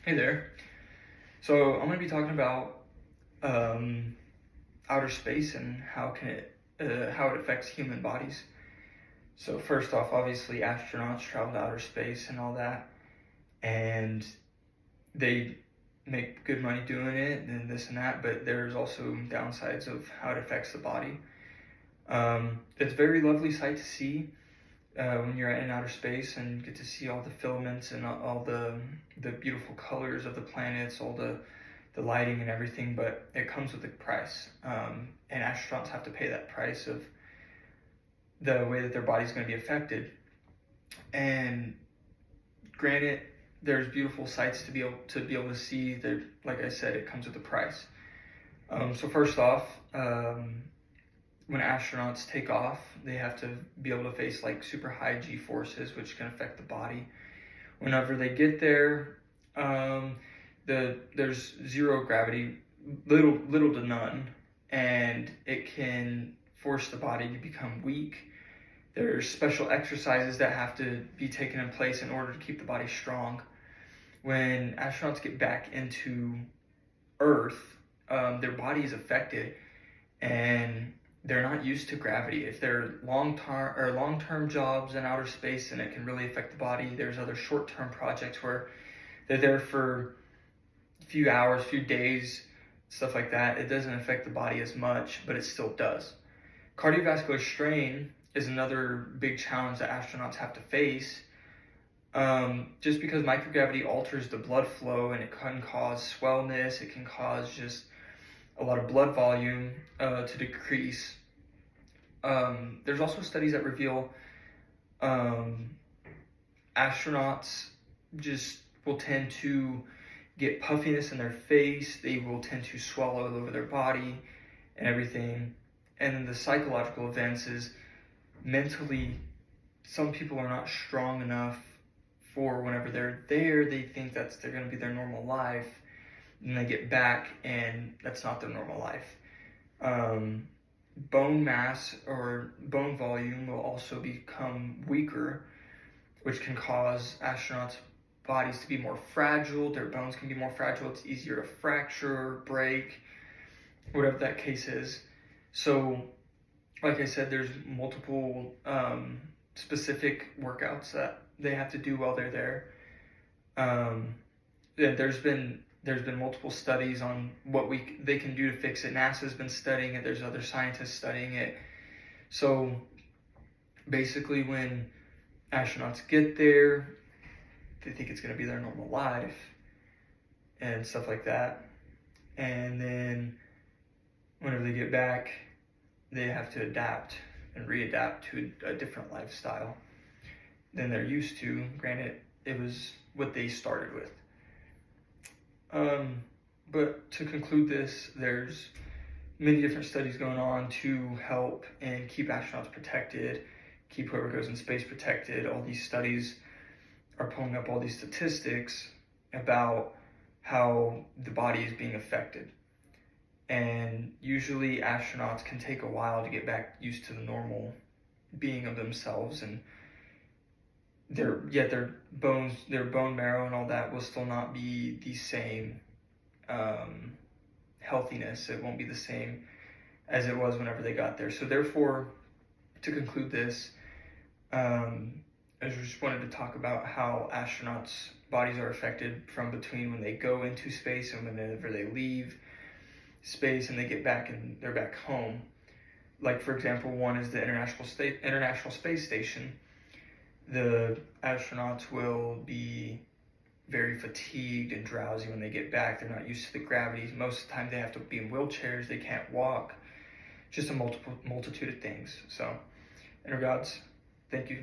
Hey there. So I'm going to be talking about um, outer space and how it affects human bodies. So first off, obviously astronauts travel to outer space and all that, and they make good money doing it and this and that. But there's also downsides of how it affects the body. It's a very lovely sight to see when you're in outer space and get to see all the filaments and all the beautiful colors of the planets, all the lighting and everything, but it comes with a price. And astronauts have to pay that price of the way that their body's going to be affected. And granted, there's beautiful sights to be able to see. That, like I said, it comes with a price. So first off, when astronauts take off, they have to be able to face like super high G forces, which can affect the body. Whenever they get there, there's zero gravity, little to none, and it can force the body to become weak. There's special exercises that have to be taken in place in order to keep the body strong. When astronauts get back into Earth, their body is affected, and they're not used to gravity. If they're long-term jobs in outer space, then it can really affect the body. There's other short-term projects where they're there for a few hours, few days, stuff like that. It doesn't affect the body as much, but it still does. Cardiovascular strain is another big challenge that astronauts have to face. Just because microgravity alters the blood flow, and it can cause swellness, it can cause just a lot of blood volume to decrease. There's also studies that reveal astronauts just will tend to get puffiness in their face, they will tend to swell all over their body and everything. And then the psychological events is mentally, some people are not strong enough for whenever they're there, they think they're going to be their normal life, and they get back and that's not their normal life. Bone mass or bone volume will also become weaker, which can cause astronauts' bodies to be more fragile. Their bones can be more fragile. It's easier to fracture, break, whatever that case is. So, like I said, there's multiple specific workouts that they have to do while they're there. There's been multiple studies on what they can do to fix it. NASA's been studying it. There's other scientists studying it. So basically, when astronauts get there, they think it's going to be their normal life and stuff like that. And then whenever they get back, they have to adapt and readapt to a different lifestyle than they're used to. Granted, it was what they started with. But to conclude this, there's many different studies going on to help and keep astronauts protected, keep whoever goes in space protected. All these studies are pulling up all these statistics about how the body is being affected. And usually astronauts can take a while to get back used to the normal being of themselves, and their bones, their bone marrow and all that will still not be the same healthiness. It won't be the same as it was whenever they got there. So therefore, to conclude this, I just wanted to talk about how astronauts' bodies are affected from between when they go into space and whenever they leave space and they get back and they're back home. Like, for example, one is the International Space Station. The astronauts will be very fatigued and drowsy when they get back. They're not used to the gravity. Most of the time they have to be in wheelchairs. They can't walk. Just a multitude of things. So, in regards, thank you.